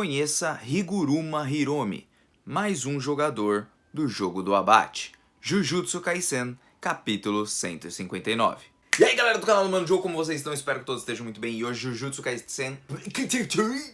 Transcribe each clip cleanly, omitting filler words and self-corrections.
Conheça Higuruma Hiromi, mais um jogador do jogo do abate. Jujutsu Kaisen, capítulo 159. E aí galera do canal do Mano Jogo, como vocês estão? Espero que todos estejam muito bem. E hoje Jujutsu Kaisen,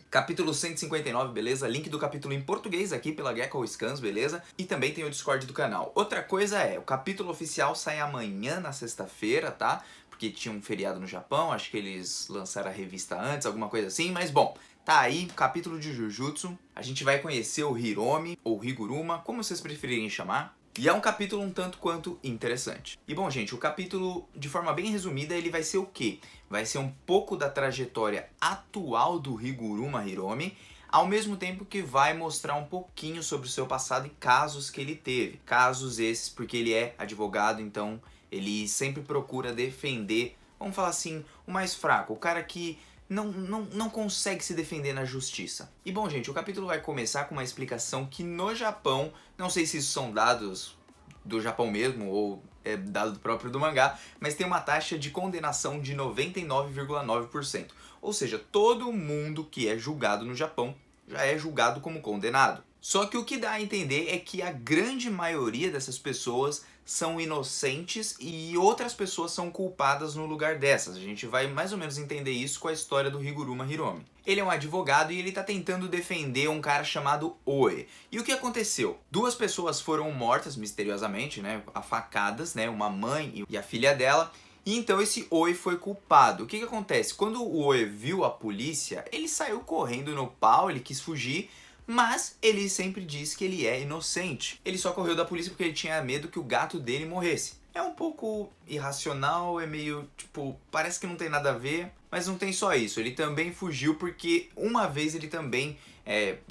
capítulo 159, beleza? Link do capítulo em português aqui pela Gekko Scans, beleza? E também tem o Discord do canal. Outra coisa é, o capítulo oficial sai amanhã na sexta-feira, tá? Porque tinha um feriado no Japão, acho que eles lançaram a revista antes, alguma coisa assim. Mas bom, tá aí, capítulo de Jujutsu. A gente vai conhecer o Hiromi, ou Higuruma, como vocês preferirem chamar. E é um capítulo um tanto quanto interessante. E bom, gente, o capítulo, de forma bem resumida, ele vai ser o quê? Vai ser um pouco da trajetória atual do Higuruma Hiromi, ao mesmo tempo que vai mostrar um pouquinho sobre o seu passado e casos que ele teve. Casos esses porque ele é advogado, então ele sempre procura defender, vamos falar assim, o mais fraco, o cara que não consegue se defender na justiça. E bom, gente, o capítulo vai começar com uma explicação que no Japão, não sei se isso são dados do Japão mesmo ou é dado próprio do mangá, mas tem uma taxa de condenação de 99,9%. Ou seja, todo mundo que é julgado no Japão já é julgado como condenado. Só que o que dá a entender é que a grande maioria dessas pessoas são inocentes e outras pessoas são culpadas no lugar dessas. A gente vai mais ou menos entender isso com a história do Higuruma Hiromi. Ele é um advogado e ele tá tentando defender um cara chamado Oe. E o que aconteceu? Duas pessoas foram mortas misteriosamente, né, a facadas, né, uma mãe e a filha dela. E então esse Oe foi culpado. O que acontece? Quando o Oe viu a polícia, ele saiu correndo no pau, ele quis fugir, mas ele sempre diz que ele é inocente. Ele só correu da polícia porque ele tinha medo que o gato dele morresse. É um pouco irracional, é meio, tipo, parece que não tem nada a ver, mas não tem só isso. Ele também fugiu porque uma vez ele também,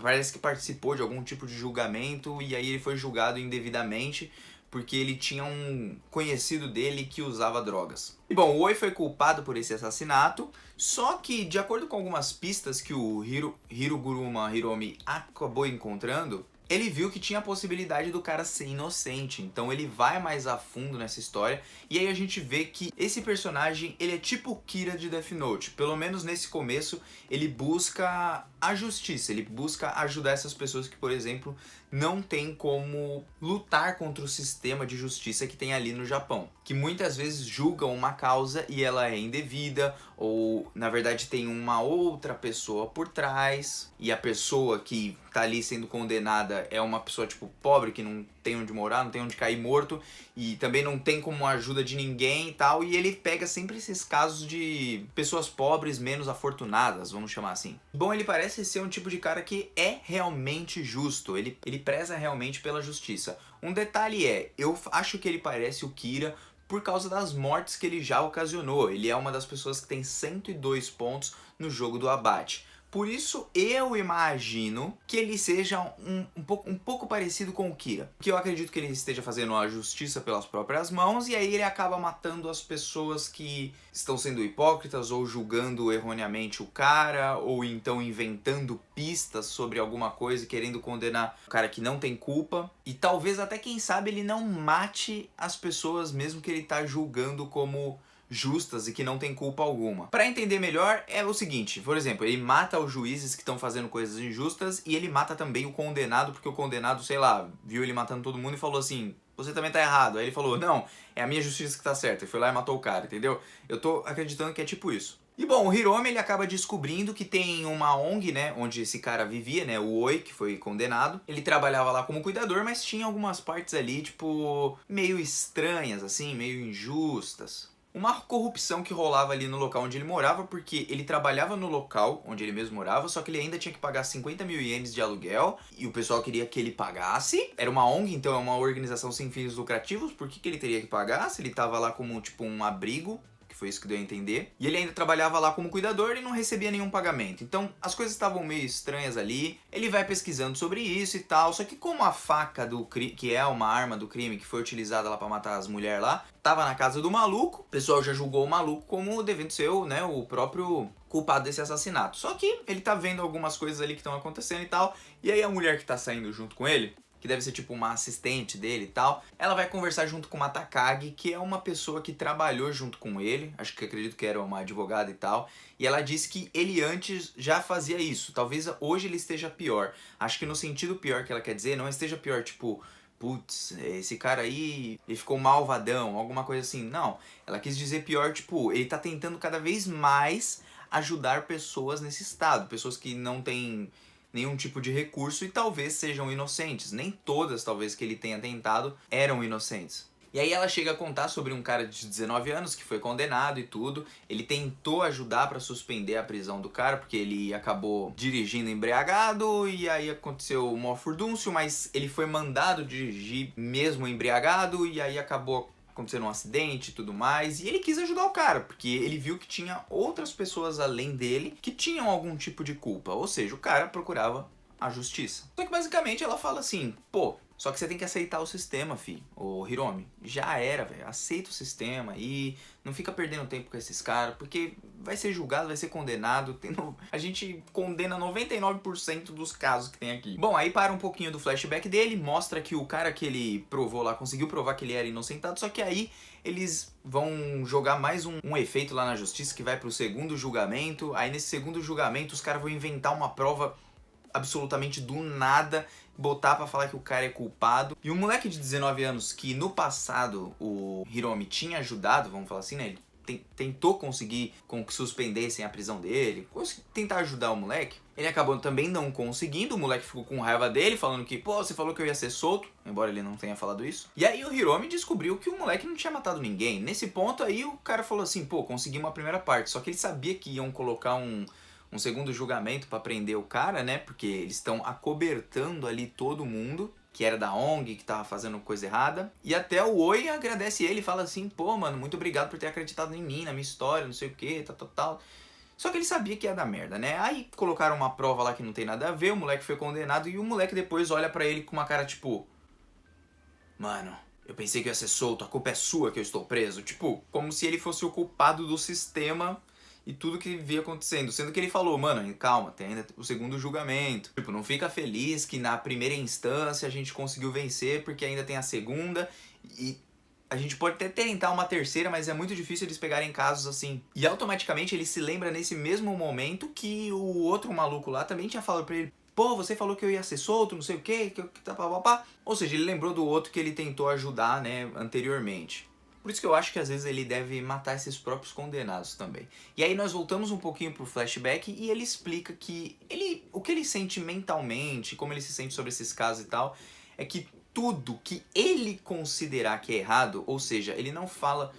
parece que participou de algum tipo de julgamento e aí ele foi julgado indevidamente porque ele tinha um conhecido dele que usava drogas. E bom, o Oi foi culpado por esse assassinato, só que de acordo com algumas pistas que o Higuruma Hiromi acabou encontrando, ele viu que tinha a possibilidade do cara ser inocente, então ele vai mais a fundo nessa história e aí a gente vê que esse personagem, ele é tipo o Kira de Death Note, pelo menos nesse começo ele busca a justiça, ele busca ajudar essas pessoas que, por exemplo, não tem como lutar contra o sistema de justiça que tem ali no Japão, que muitas vezes julgam uma causa e ela é indevida, ou na verdade tem uma outra pessoa por trás, e a pessoa que tá ali sendo condenada é uma pessoa tipo pobre, que não tem onde morar, não tem onde cair morto, e também não tem como ajuda de ninguém e tal, e ele pega sempre esses casos de pessoas pobres menos afortunadas, vamos chamar assim. Bom, ele parece ser um tipo de cara que é realmente justo, ele preza realmente pela justiça. Um detalhe é, eu acho que ele parece o Kira por causa das mortes que ele já ocasionou. Ele é uma das pessoas que tem 102 pontos no jogo do abate. Por isso eu imagino que ele seja um pouco parecido com o Kira. Que eu acredito que ele esteja fazendo a justiça pelas próprias mãos e aí ele acaba matando as pessoas que estão sendo hipócritas ou julgando erroneamente o cara, ou então inventando pistas sobre alguma coisa e querendo condenar o cara que não tem culpa. E talvez até, quem sabe, ele não mate as pessoas mesmo que ele tá julgando como justas e que não tem culpa alguma. Para entender melhor, é o seguinte, por exemplo, ele mata os juízes que estão fazendo coisas injustas e ele mata também o condenado, porque o condenado, sei lá, viu ele matando todo mundo e falou assim, você também tá errado. Aí ele falou, não, é a minha justiça que tá certa, e foi lá e matou o cara, entendeu? Eu tô acreditando que é tipo isso. E bom, o Hiromi, ele acaba descobrindo que tem uma ONG, né, onde esse cara vivia, né, o Oi, que foi condenado. Ele trabalhava lá como cuidador, mas tinha algumas partes ali, tipo, meio estranhas, assim, meio injustas. Uma corrupção que rolava ali no local onde ele morava, porque ele trabalhava no local onde ele mesmo morava, só que ele ainda tinha que pagar 50 mil ienes de aluguel, e o pessoal queria que ele pagasse. Era uma ONG, então é uma organização sem fins lucrativos, por que ele teria que pagar se ele tava lá como tipo um abrigo? Que foi isso que deu a entender. E ele ainda trabalhava lá como cuidador e não recebia nenhum pagamento. Então as coisas estavam meio estranhas ali. Ele vai pesquisando sobre isso e tal. Só que como a faca do crime, que é uma arma do crime que foi utilizada lá pra matar as mulheres lá, tava na casa do maluco, o pessoal já julgou o maluco como devendo ser, né, o próprio culpado desse assassinato. Só que ele tá vendo algumas coisas ali que estão acontecendo e tal. E aí a mulher que tá saindo junto com ele, que deve ser tipo uma assistente dele e tal. Ela vai conversar junto com uma Takagi, que é uma pessoa que trabalhou junto com ele, acho que acredito que era uma advogada e tal, e ela disse que ele antes já fazia isso, talvez hoje ele esteja pior. Acho que no sentido pior que ela quer dizer, não esteja pior, tipo, putz, esse cara aí, ele ficou malvadão, alguma coisa assim. Não, ela quis dizer pior, tipo, ele tá tentando cada vez mais ajudar pessoas nesse estado, pessoas que não têm nenhum tipo de recurso e talvez sejam inocentes. Nem todas, talvez, que ele tenha tentado eram inocentes. E aí ela chega a contar sobre um cara de 19 anos que foi condenado e tudo. Ele tentou ajudar para suspender a prisão do cara, porque ele acabou dirigindo embriagado e aí aconteceu um maior furdúncio, mas ele foi mandado dirigir mesmo embriagado e aí acabou acontecendo um acidente e tudo mais, e ele quis ajudar o cara, porque ele viu que tinha outras pessoas além dele que tinham algum tipo de culpa, ou seja, o cara procurava a justiça. Só que basicamente ela fala assim, pô, só que você tem que aceitar o sistema, fi, ô Hiromi. Já era, velho. Aceita o sistema e não fica perdendo tempo com esses caras, porque vai ser julgado, vai ser condenado. A gente condena 99% dos casos que tem aqui. Bom, aí para um pouquinho do flashback dele, mostra que o cara que ele provou lá, conseguiu provar que ele era inocentado, só que aí eles vão jogar mais um efeito lá na justiça que vai pro segundo julgamento. Aí nesse segundo julgamento os caras vão inventar uma prova absolutamente do nada, botar pra falar que o cara é culpado. E um moleque de 19 anos que no passado o Hiromi tinha ajudado, vamos falar assim, né? Ele tentou conseguir com que suspendessem a prisão dele, tentar ajudar o moleque. Ele acabou também não conseguindo, o moleque ficou com raiva dele, falando que, pô, você falou que eu ia ser solto, embora ele não tenha falado isso. E aí o Hiromi descobriu que o moleque não tinha matado ninguém. Nesse ponto aí o cara falou assim, pô, consegui uma primeira parte, só que ele sabia que iam colocar um segundo julgamento pra prender o cara, né? Porque eles estão acobertando ali todo mundo que era da ONG, que tava fazendo coisa errada. E até o Oi agradece ele e fala assim, pô, mano, muito obrigado por ter acreditado em mim, na minha história, não sei o que, tal. Só que ele sabia que ia dar merda, né? Aí colocaram uma prova lá que não tem nada a ver, o moleque foi condenado e o moleque depois olha pra ele com uma cara tipo, mano, eu pensei que eu ia ser solto, a culpa é sua que eu estou preso. Tipo, como se ele fosse o culpado do sistema e tudo que via acontecendo. Sendo que ele falou, mano, calma, tem ainda o segundo julgamento. Tipo, não fica feliz que na primeira instância a gente conseguiu vencer porque ainda tem a segunda e a gente pode até tentar uma terceira, mas é muito difícil eles pegarem casos assim. E automaticamente ele se lembra nesse mesmo momento que o outro maluco lá também tinha falado pra ele, pô, você falou que eu ia ser solto, não sei o que, ou seja, ele lembrou do outro que ele tentou ajudar, né, anteriormente. Por isso que eu acho que às vezes ele deve matar esses próprios condenados também. E aí nós voltamos um pouquinho pro flashback e ele explica que o que ele sente mentalmente, como ele se sente sobre esses casos e tal, é que tudo que ele considerar que é errado, ou seja, ele não fala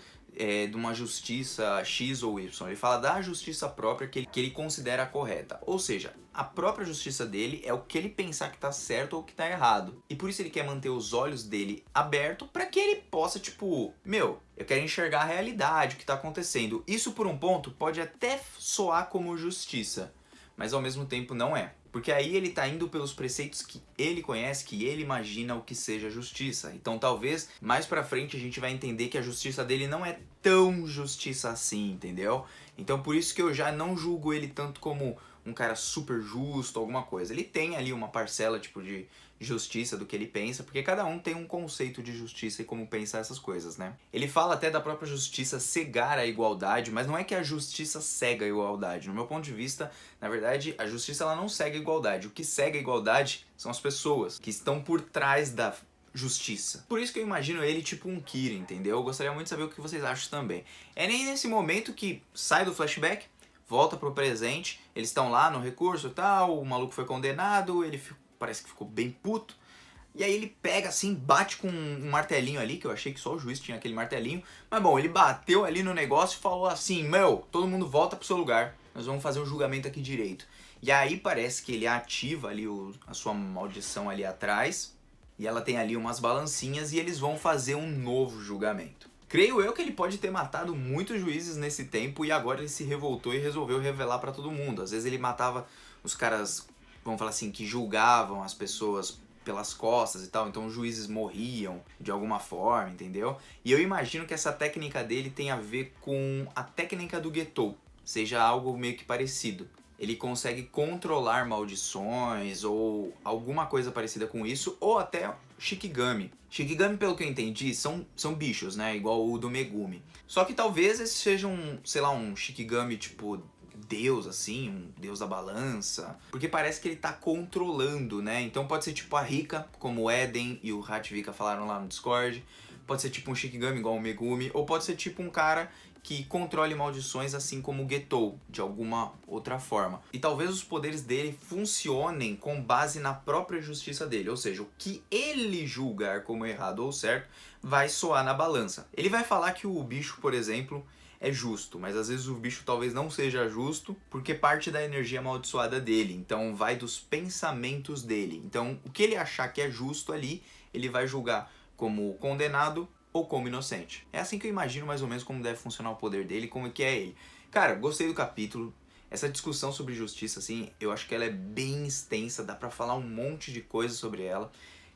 de uma justiça X ou Y, ele fala da justiça própria que ele considera correta. Ou seja, a própria justiça dele é o que ele pensar que tá certo ou que tá errado. E por isso ele quer manter os olhos dele abertos para que ele possa, tipo, meu, eu quero enxergar a realidade, o que tá acontecendo. Isso por um ponto pode até soar como justiça, mas ao mesmo tempo não é. Porque aí ele tá indo pelos preceitos que ele conhece, que ele imagina o que seja justiça. Então talvez mais pra frente a gente vai entender que a justiça dele não é tão justiça assim, entendeu? Então por isso que eu já não julgo ele tanto como um cara super justo, alguma coisa. Ele tem ali uma parcela tipo de justiça do que ele pensa, porque cada um tem um conceito de justiça e como pensa essas coisas, né? Ele fala até da própria justiça cegar a igualdade, mas não é que a justiça cega a igualdade. No meu ponto de vista, na verdade, a justiça ela não cega a igualdade. O que cega a igualdade são as pessoas que estão por trás da justiça. Por isso que eu imagino ele tipo um Kira, entendeu? Eu gostaria muito de saber o que vocês acham também. É nem nesse momento que sai do flashback, volta pro presente, eles estão lá no recurso e tal, o maluco foi condenado, ele parece que ficou bem puto. E aí ele pega assim, bate com um martelinho ali, que eu achei que só o juiz tinha aquele martelinho. Mas bom, ele bateu ali no negócio e falou assim, meu, todo mundo volta pro seu lugar, nós vamos fazer um julgamento aqui direito. E aí parece que ele ativa ali a sua maldição ali atrás, e ela tem ali umas balancinhas e eles vão fazer um novo julgamento. Creio eu que ele pode ter matado muitos juízes nesse tempo e agora ele se revoltou e resolveu revelar pra todo mundo. Às vezes ele matava os caras, vamos falar assim, que julgavam as pessoas pelas costas e tal, então os juízes morriam de alguma forma, entendeu? E eu imagino que essa técnica dele tem a ver com a técnica do Getou, seja algo meio que parecido. ele consegue controlar maldições ou alguma coisa parecida com isso, ou até Shikigami. Shikigami, pelo que eu entendi, são bichos, né? Igual o do Megumi. Só que talvez esse seja sei lá, um Shikigami tipo Deus, assim, um Deus da balança. Porque parece que ele tá controlando, né? Então pode ser tipo a Rika, como o Eden e o Hatvika falaram lá no Discord. Pode ser tipo um Shikigami igual o Megumi. Ou pode ser tipo um cara que controle maldições assim como o Getou, de alguma outra forma. E talvez os poderes dele funcionem com base na própria justiça dele, ou seja, o que ele julgar como errado ou certo vai soar na balança. Ele vai falar que o bicho, por exemplo, é justo, mas às vezes o bicho talvez não seja justo porque parte da energia amaldiçoada dele, então vai dos pensamentos dele. Então o que ele achar que é justo ali, ele vai julgar como condenado ou como inocente. É assim que eu imagino mais ou menos como deve funcionar o poder dele, como que é ele. Cara, gostei do capítulo. Essa discussão sobre justiça, assim, eu acho que ela é bem extensa, dá pra falar um monte de coisa sobre ela.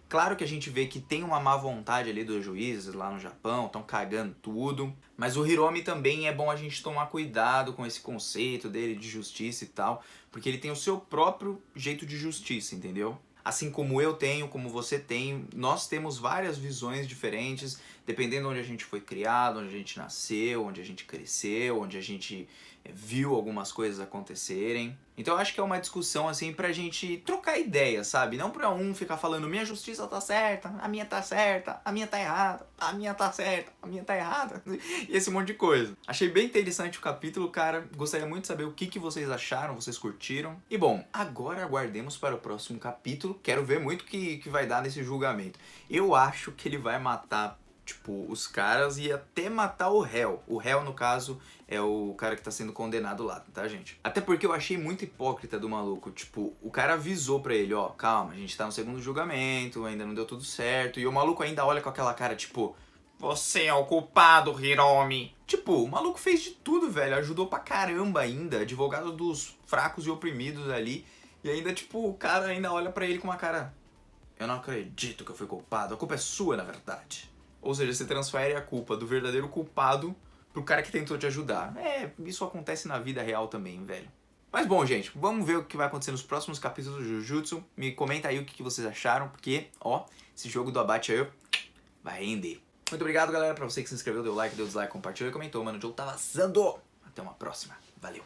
Claro que a gente vê que tem uma má vontade ali dos juízes lá no Japão, estão cagando tudo. Mas o Hiromi também é bom a gente tomar cuidado com esse conceito dele de justiça e tal, porque ele tem o seu próprio jeito de justiça, entendeu? Assim como eu tenho, como você tem, nós temos várias visões diferentes, dependendo de onde a gente foi criado, onde a gente nasceu, onde a gente cresceu, onde a gente viu algumas coisas acontecerem. Então eu acho que é uma discussão assim pra gente trocar ideia, sabe? Não pra um ficar falando minha justiça tá certa, a minha tá certa, a minha tá errada, a minha tá certa, a minha tá errada, e esse monte de coisa. Achei bem interessante o capítulo, cara. Gostaria muito de saber o que vocês acharam, vocês curtiram. E bom, agora aguardemos para o próximo capítulo. Quero ver muito o que vai dar nesse julgamento. Eu acho que ele vai matar tipo, os caras e até matar o réu. O réu, no caso, é o cara que tá sendo condenado lá, tá, gente? Até porque eu achei muito hipócrita do maluco. Tipo, o cara avisou pra ele, ó, calma, a gente tá no segundo julgamento, ainda não deu tudo certo. E o maluco ainda olha com aquela cara, tipo, você é o culpado, Hiromi. Tipo, o maluco fez de tudo, velho. Ajudou pra caramba ainda. Advogado dos fracos e oprimidos ali. E ainda, tipo, o cara ainda olha pra ele com uma cara, eu não acredito que eu fui culpado. A culpa é sua, na verdade. Ou seja, você transfere a culpa do verdadeiro culpado pro cara que tentou te ajudar. É, isso acontece na vida real também, velho. Mas bom, gente, vamos ver o que vai acontecer nos próximos capítulos do Jujutsu. Me comenta aí o que vocês acharam, porque, ó, esse jogo do Abate aí vai render. Muito obrigado, galera, pra você que se inscreveu, deu like, deu dislike, compartilhou e comentou. Mano, o jogo tá vazando. Até uma próxima. Valeu.